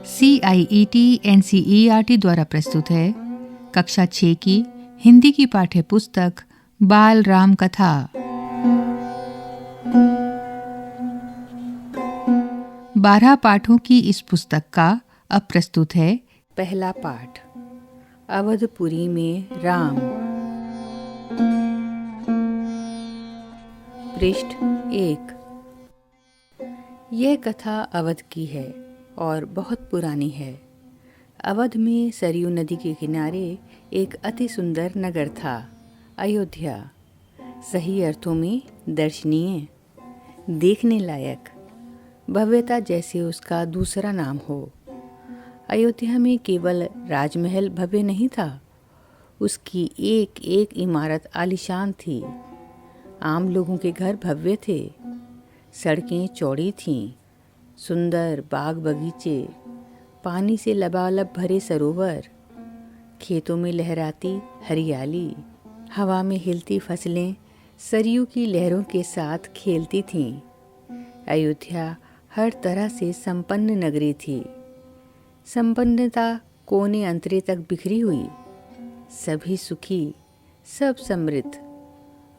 CIET NCERT द्वारा प्रस्तुत है कक्षा 6 की हिंदी की पाठ्य पुस्तक बाल राम कथा। बारह पाठों की इस पुस्तक का अब प्रस्तुत है पहला पाठ, अवधपुरी में राम। पृष्ठ 1। यह कथा अवध की है और बहुत पुरानी है। अवध में सरयू नदी के किनारे एक अति सुंदर नगर था, अयोध्या। सही अर्थों में दर्शनीय, देखने लायक, भव्यता जैसे उसका दूसरा नाम हो। अयोध्या में केवल राजमहल भव्य नहीं था, उसकी एक एक इमारत आलीशान थी। आम लोगों के घर भव्य थे, सड़कें चौड़ी थीं, सुंदर बाग बगीचे, पानी से लबालब भरे सरोवर, खेतों में लहराती हरियाली, हवा में हिलती फसलें सरयू की लहरों के साथ खेलती थीं। अयोध्या हर तरह से संपन्न नगरी थी। संपन्नता कोने अंतरे तक बिखरी हुई, सभी सुखी, सब समृद्ध।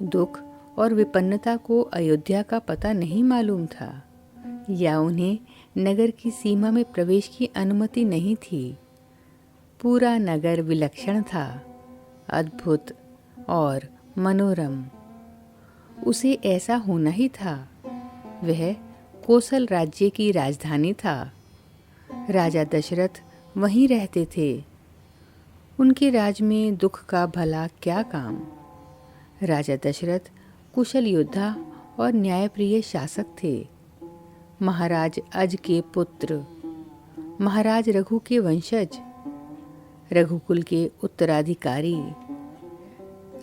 दुख और विपन्नता को अयोध्या का पता नहीं मालूम था, या उन्हें नगर की सीमा में प्रवेश की अनुमति नहीं थी। पूरा नगर विलक्षण था, अद्भुत और मनोरम। उसे ऐसा होना ही था। वह कोसल राज्य की राजधानी था। राजा दशरथ वहीं रहते थे। उनके राज में दुख का भला क्या काम। राजा दशरथ कुशल योद्धा और न्यायप्रिय शासक थे। महाराज अज के पुत्र, महाराज रघु के वंशज, रघुकुल के उत्तराधिकारी।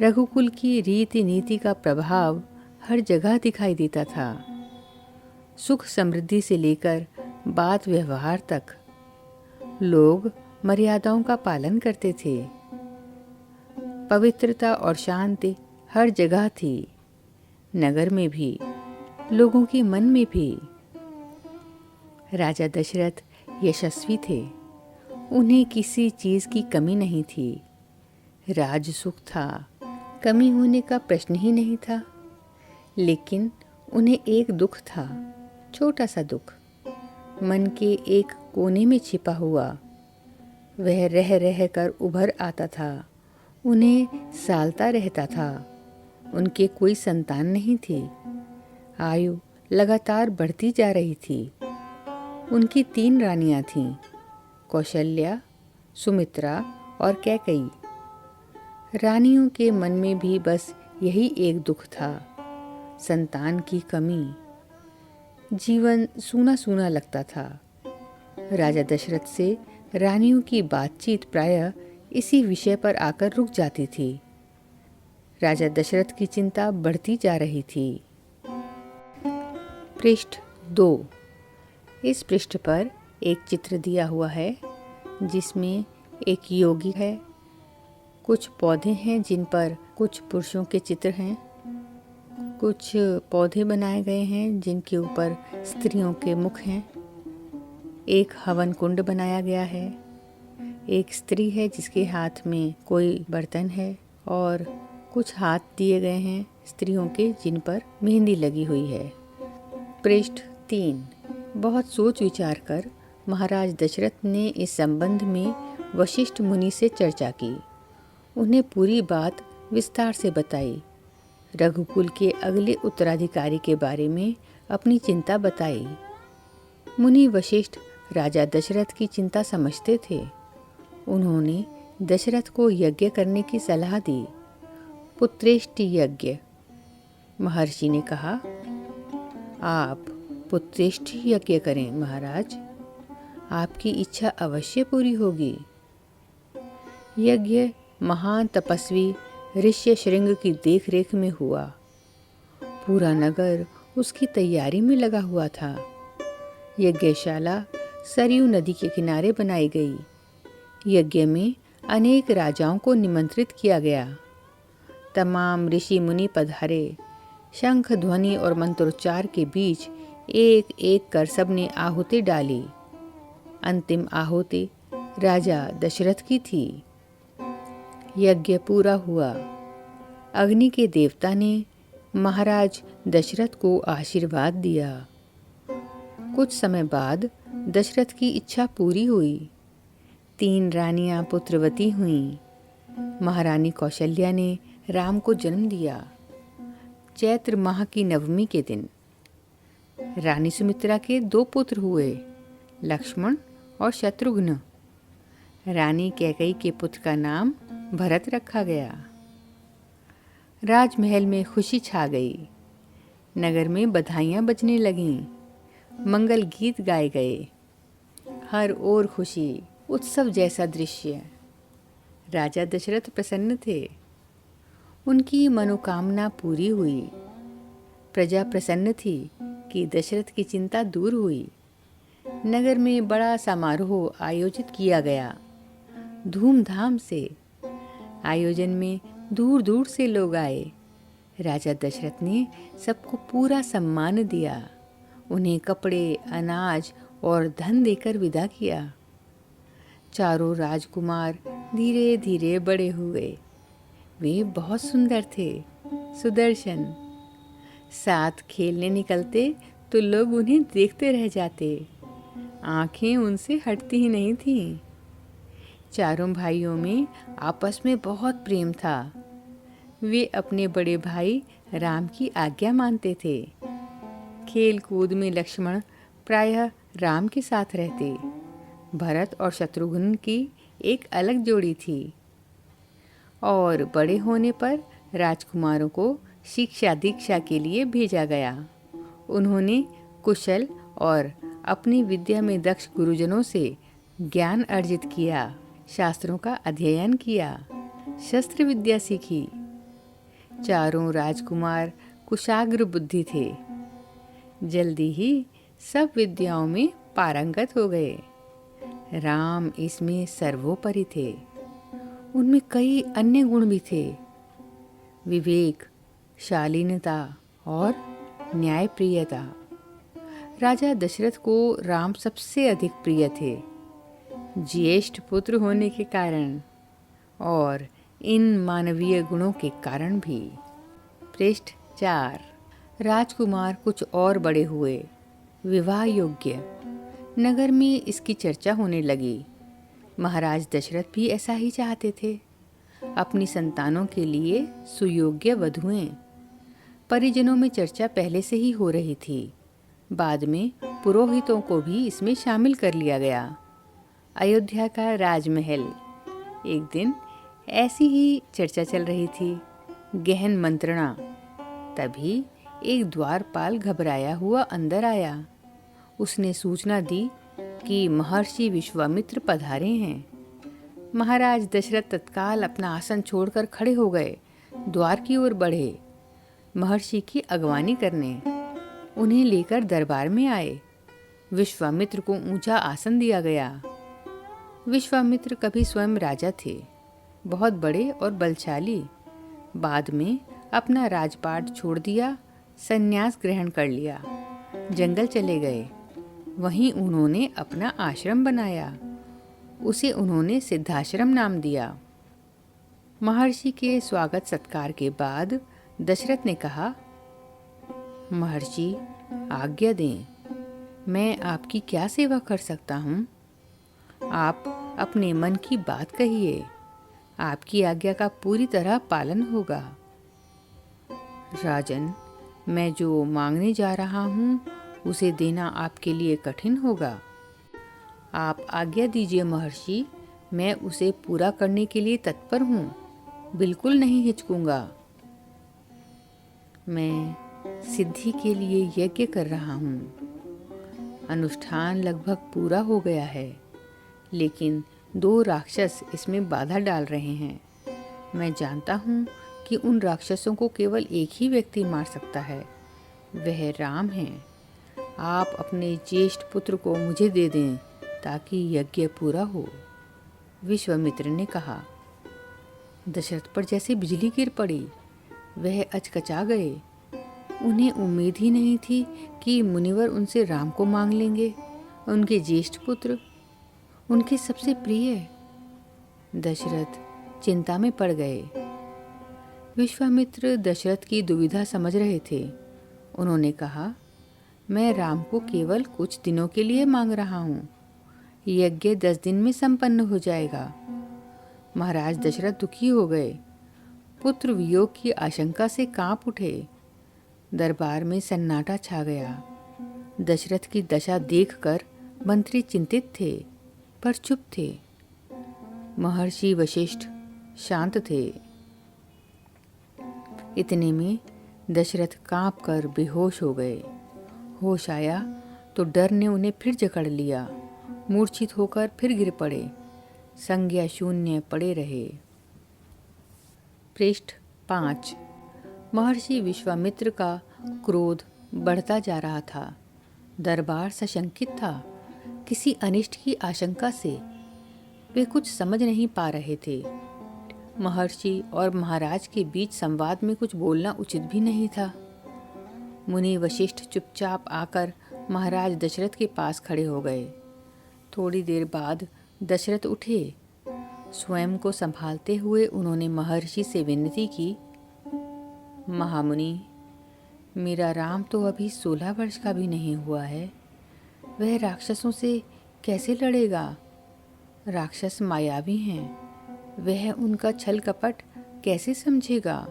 रघुकुल की रीति नीति का प्रभाव हर जगह दिखाई देता था। सुख समृद्धि से लेकर बात व्यवहार तक लोग मर्यादाओं का पालन करते थे। पवित्रता और शांति हर जगह थी, नगर में भी, लोगों के मन में भी। राजा दशरथ यशस्वी थे, उन्हें किसी चीज की कमी नहीं थी। राज सुख था, कमी होने का प्रश्न ही नहीं था। लेकिन उन्हें एक दुख था, छोटा सा दुख, मन के एक कोने में छिपा हुआ। वह रह रह कर उभर आता था, उन्हें सालता रहता था। उनके कोई संतान नहीं थी। आयु लगातार बढ़ती जा रही थी। उनकी 3 रानियां थीं, कौशल्या, सुमित्रा और कैकेयी। रानियों के मन में भी बस यही एक दुख था, संतान की कमी। जीवन सूना सूना लगता था। राजा दशरथ से रानियों की बातचीत प्रायः इसी विषय पर आकर रुक जाती थी। राजा दशरथ की चिंता बढ़ती जा रही थी। पृष्ठ 2। इस पृष्ठ पर एक चित्र दिया हुआ है, जिसमें एक योगी है। कुछ पौधे हैं जिन पर कुछ पुरुषों के चित्र हैं। कुछ पौधे बनाए गए हैं जिनके ऊपर स्त्रियों के मुख हैं। एक हवन कुंड बनाया गया है। एक स्त्री है जिसके हाथ में कोई बर्तन है और कुछ हाथ दिए गए हैं स्त्रियों के जिन पर मेहंदी लगी हुई है। पृष्ठ 3। बहुत सोच विचार कर महाराज दशरथ ने इस संबंध में वशिष्ठ मुनि से चर्चा की। उन्हें पूरी बात विस्तार से बताई। रघुकुल के अगले उत्तराधिकारी के बारे में अपनी चिंता बताई। मुनि वशिष्ठ राजा दशरथ की चिंता समझते थे। उन्होंने दशरथ को यज्ञ करने की सलाह दी, पुत्रेष्टि यज्ञ। महर्षि ने कहा, आप पुत्रेष्टि यज्ञ करें महाराज, आपकी इच्छा अवश्य पूरी होगी। यज्ञ महान तपस्वी ऋष्यशृंग की देखरेख में हुआ। पूरा नगर उसकी तैयारी में लगा हुआ था। यज्ञशाला सरयू नदी के किनारे बनाई गई। यज्ञ में अनेक राजाओं को निमंत्रित किया गया। तमाम ऋषि मुनि पधारे। शंख ध्वनि और मंत्रोच्चार के बीच एक एक कर सबने आहुति डाली। अंतिम आहुति राजा दशरथ की थी। यज्ञ पूरा हुआ। अग्नि के देवता ने महाराज दशरथ को आशीर्वाद दिया। कुछ समय बाद दशरथ की इच्छा पूरी हुई। 3 रानियां पुत्रवती हुईं। महारानी कौशल्या ने राम को जन्म दिया चैत्र माह की नवमी के दिन। रानी सुमित्रा के 2 पुत्र हुए, लक्ष्मण और शत्रुघ्न। रानी कैकेयी के पुत्र का नाम भरत रखा गया। राजमहल में खुशी छा गई। नगर में बधाइयाँ बजने लगीं। मंगल गीत गाए गए। हर ओर खुशी, उत्सव जैसा दृश्य। राजा दशरथ प्रसन्न थे। उनकी मनोकामना पूरी हुई। प्रजा प्रसन्न थी कि दशरथ की चिंता दूर हुई। नगर में बड़ा समारोह आयोजित किया गया। धूमधाम से आयोजन में दूर दूर से लोग आए। राजा दशरथ ने सबको पूरा सम्मान दिया। उन्हें कपड़े, अनाज और धन देकर विदा किया। चारों राजकुमार धीरे धीरे बड़े हुए। वे बहुत सुंदर थे, सुदर्शन। साथ खेलने निकलते तो लोग उन्हें देखते रह जाते। आंखें उनसे हटती ही नहीं थीं। चारों भाइयों में आपस में बहुत प्रेम था। वे अपने बड़े भाई राम की आज्ञा मानते थे। खेल कूद में लक्ष्मण प्रायः राम के साथ रहते। भरत और शत्रुघ्न की एक अलग जोड़ी थी। और बड़े होने पर राजकुमारों को शिक्षा दीक्षा के लिए भेजा गया। उन्होंने कुशल और अपनी विद्या में दक्ष गुरुजनों से ज्ञान अर्जित किया, शास्त्रों का अध्ययन किया, शस्त्र विद्या सीखी। चारों राजकुमार कुशाग्र बुद्धि थे। जल्दी ही सब विद्याओं में पारंगत हो गए। राम इसमें सर्वोपरि थे। उनमें कई अन्य गुण भी थे, विवेक, शालीनता और न्यायप्रियता। राजा दशरथ को राम सबसे अधिक प्रिय थे, ज्येष्ठ पुत्र होने के कारण और इन मानवीय गुणों के कारण भी। पृष्ठ 4। राजकुमार कुछ और बड़े हुए, विवाह योग्य। नगर में इसकी चर्चा होने लगी। महाराज दशरथ भी ऐसा ही चाहते थे, अपनी संतानों के लिए सुयोग्य वधुएं। परिजनों में चर्चा पहले से ही हो रही थी। बाद में पुरोहितों को भी इसमें शामिल कर लिया गया। अयोध्या का राजमहल। एक दिन ऐसी ही चर्चा चल रही थी, गहन मंत्रणा। तभी एक द्वारपाल घबराया हुआ अंदर आया। उसने सूचना दी कि महर्षि विश्वामित्र पधारे हैं। महाराज दशरथ तत्काल अपना आसन छोड़कर खड़े हो गए, द्वार की ओर बढ़े, महर्षि की अगवानी करने। उन्हें लेकर दरबार में आए। विश्वामित्र को ऊंचा आसन दिया गया। विश्वामित्र कभी स्वयं राजा थे, बहुत बड़े और बलशाली। बाद में अपना राजपाट छोड़ दिया, संन्यास ग्रहण कर लिया, जंगल चले गए। वहीं उन्होंने अपना आश्रम बनाया। उसे उन्होंने सिद्धाश्रम नाम दिया। महर्षि के स्वागत सत्कार के बाद दशरथ ने कहा, महर्षि आज्ञा दें, मैं आपकी क्या सेवा कर सकता हूँ? आप अपने मन की बात कहिए, आपकी आज्ञा का पूरी तरह पालन होगा। राजन, मैं जो मांगने जा रहा हूँ उसे देना आपके लिए कठिन होगा। आप आज्ञा दीजिए महर्षि, मैं उसे पूरा करने के लिए तत्पर हूँ, बिल्कुल नहीं हिचकूंगा। मैं सिद्धि के लिए यज्ञ कर रहा हूँ। अनुष्ठान लगभग पूरा हो गया है, लेकिन 2 राक्षस इसमें बाधा डाल रहे हैं। मैं जानता हूँ कि उन राक्षसों को केवल एक ही व्यक्ति मार सकता है, वह राम है। आप अपने ज्येष्ठ पुत्र को मुझे दे दें ताकि यज्ञ पूरा हो। विश्वामित्र ने कहा। दशरथ पर जैसे बिजली गिर पड़ी। वह अचकचा गए। उन्हें उम्मीद ही नहीं थी कि मुनिवर उनसे राम को मांग लेंगे, उनके ज्येष्ठ पुत्र। उनके सबसे प्रिय। दशरथ चिंता में पड़ गए। विश्वामित्र दशरथ की दुविधा समझ रहे थे। उन्होंने कहा, मैं राम को केवल कुछ दिनों के लिए मांग रहा हूँ। यज्ञ 10 दिन में संपन्न हो जाएगा। महाराज दशरथ दुखी हो गए। पुत्र वियोग की आशंका से कांप उठे। दरबार में सन्नाटा छा गया। दशरथ की दशा देखकर मंत्री चिंतित थे, पर चुप थे। महर्षि वशिष्ठ शांत थे। इतने में दशरथ कांप कर बेहोश हो गए। होश आया तो डर ने उन्हें फिर जकड़ लिया। मूर्छित होकर फिर गिर पड़े। संज्ञा शून्य पड़े रहे। पृष्ठ 5। महर्षि विश्वामित्र का क्रोध बढ़ता जा रहा था। दरबार सशंकित था। किसी अनिष्ट की आशंका से वे कुछ समझ नहीं पा रहे थे। महर्षि और महाराज के बीच संवाद में कुछ बोलना उचित भी नहीं था। मुनि वशिष्ठ चुपचाप आकर महाराज दशरथ के पास खड़े हो गए। थोड़ी देर बाद दशरथ उठे। स्वयं को संभालते हुए उन्होंने महर्षि से विनती की, महामुनि, मेरा राम तो अभी 16 वर्ष का भी नहीं हुआ है। वह राक्षसों से कैसे लड़ेगा? राक्षस मायावी हैं। वह उनका छल कपट कैसे समझेगा?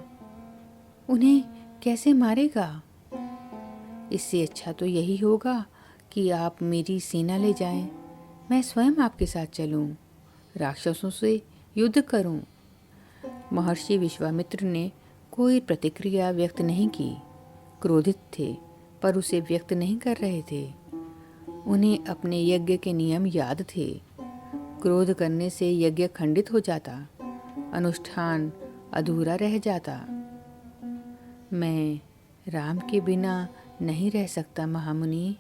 उन्हें कैसे मारेगा? इससे अच्छा तो यही होगा कि आप मेरी सेना ले जाएं। मैं स्वयं आपके साथ चलूं, राक्षसों से युद्ध करूं। महर्षि विश्वामित्र ने कोई प्रतिक्रिया व्यक्त नहीं की। क्रोधित थे, पर उसे व्यक्त नहीं कर रहे थे। उन्हें अपने यज्ञ के नियम याद थे। क्रोध करने से यज्ञ खंडित हो जाता, अनुष्ठान अधूरा रह जाता। मैं राम के बिना नहीं रह सकता महामुनि,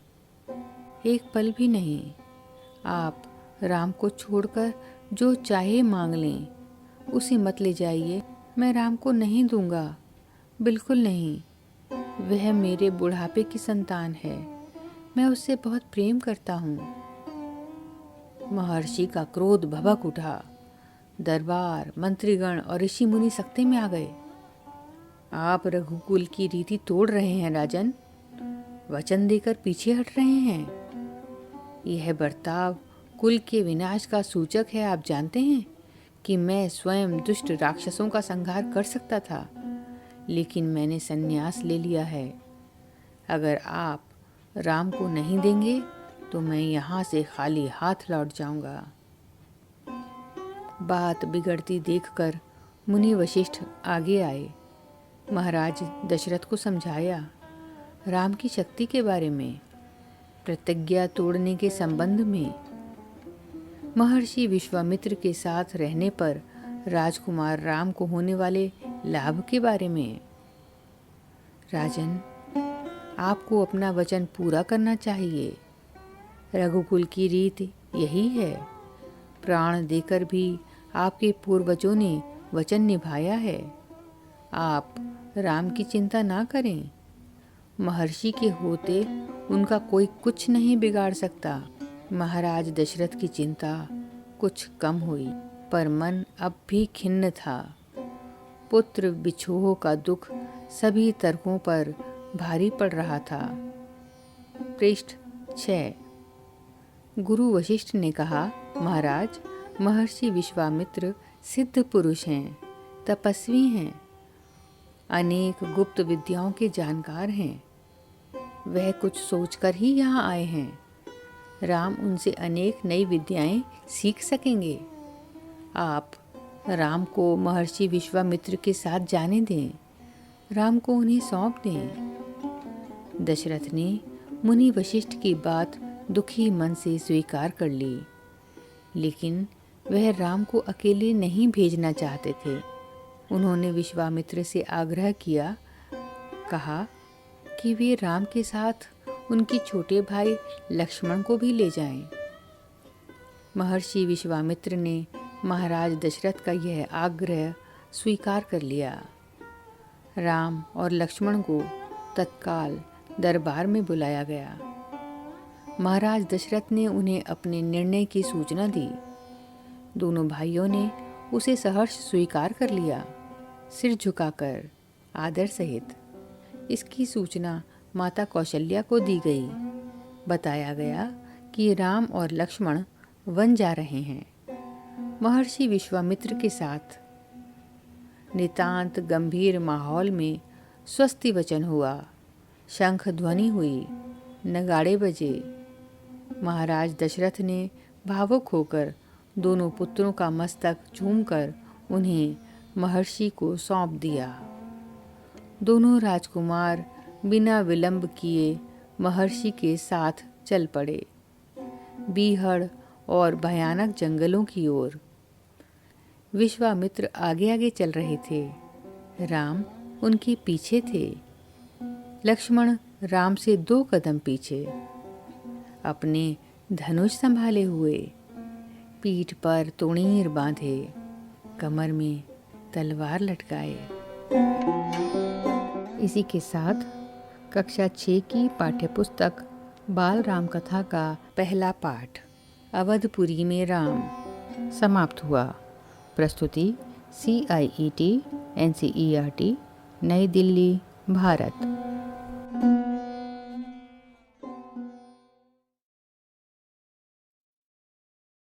एक पल भी नहीं। आप राम को छोड़कर जो चाहे मांग लें, उसे मत ले जाइए। मैं राम को नहीं दूंगा, बिल्कुल नहीं। वह मेरे बुढ़ापे की संतान है। मैं उससे बहुत प्रेम करता हूँ। महर्षि का क्रोध भभक उठा। दरबार, मंत्रीगण और ऋषि मुनि सख्ते में आ गए। आप रघुकुल की रीति तोड़ रहे हैं राजन। वचन देकर पीछे हट रहे हैं। यह बर्ताव कुल के विनाश का सूचक है। आप जानते हैं कि मैं स्वयं दुष्ट राक्षसों का संहार कर सकता था, लेकिन मैंने संन्यास ले लिया है। अगर आप राम को नहीं देंगे तो मैं यहाँ से खाली हाथ लौट जाऊंगा। बात बिगड़ती देखकर मुनि वशिष्ठ आगे आए। महाराज दशरथ को समझाया राम की शक्ति के बारे में, प्रतिज्ञा तोड़ने के संबंध में, महर्षि विश्वामित्र के साथ रहने पर राजकुमार राम को होने वाले लाभ के बारे में। राजन, आपको अपना वचन पूरा करना चाहिए। रघुकुल की रीत यही है। प्राण देकर भी आपके पूर्वजों ने वचन निभाया है। आप राम की चिंता ना करें। महर्षि के होते उनका कोई कुछ नहीं बिगाड़ सकता। महाराज दशरथ की चिंता कुछ कम हुई, पर मन अब भी खिन्न था। पुत्र बिछोह का दुख सभी तर्कों पर भारी पड़ रहा था। पृष्ठ 6। गुरु वशिष्ठ ने कहा, महाराज, महर्षि विश्वामित्र सिद्ध पुरुष हैं, तपस्वी हैं, अनेक गुप्त विद्याओं के जानकार हैं। वह कुछ सोचकर ही यहाँ आए हैं। राम उनसे अनेक नई विद्याएं सीख सकेंगे। आप राम को महर्षि विश्वामित्र के साथ जाने दें। राम को उन्हें सौंप दें। दशरथ ने मुनि वशिष्ठ की बात दुखी मन से स्वीकार कर ली, लेकिन वह राम को अकेले नहीं भेजना चाहते थे। उन्होंने विश्वामित्र से आग्रह किया, कहा कि वे राम के साथ उनके छोटे भाई लक्ष्मण को भी ले जाएं। महर्षि विश्वामित्र ने महाराज दशरथ का यह आग्रह स्वीकार कर लिया। राम और लक्ष्मण को तत्काल दरबार में बुलाया गया। महाराज दशरथ ने उन्हें अपने निर्णय की सूचना दी। दोनों भाइयों ने उसे सहर्ष स्वीकार कर लिया, सिर झुकाकर आदर सहित। इसकी सूचना माता कौशल्या को दी गई। बताया गया कि राम और लक्ष्मण वन जा रहे हैं। महर्षि विश्वामित्र के साथ नितांत गंभीर माहौल में स्वस्ति वचन हुआ। शंख ध्वनि हुई, नगाड़े बजे। महाराज दशरथ ने भावुक होकर दोनों पुत्रों का मस्तक चूमकर उन्हें महर्षि को सौंप दिया। दोनों राजकुमार बिना विलंब किए महर्षि के साथ चल पड़े, बीहड़ और भयानक जंगलों की ओर। विश्वामित्र आगे आगे चल रहे थे, राम उनके पीछे थे। लक्ष्मण राम से 2 कदम पीछे, अपने धनुष संभाले हुए, पीठ पर तोणीर बांधे, कमर में तलवार लटकाए। इसी के साथ कक्षा 6 की पाठ्यपुस्तक बाल राम कथा का पहला पाठ अवधपुरी में राम समाप्त हुआ। प्रस्तुति CIET NCERT नई दिल्ली, भारत।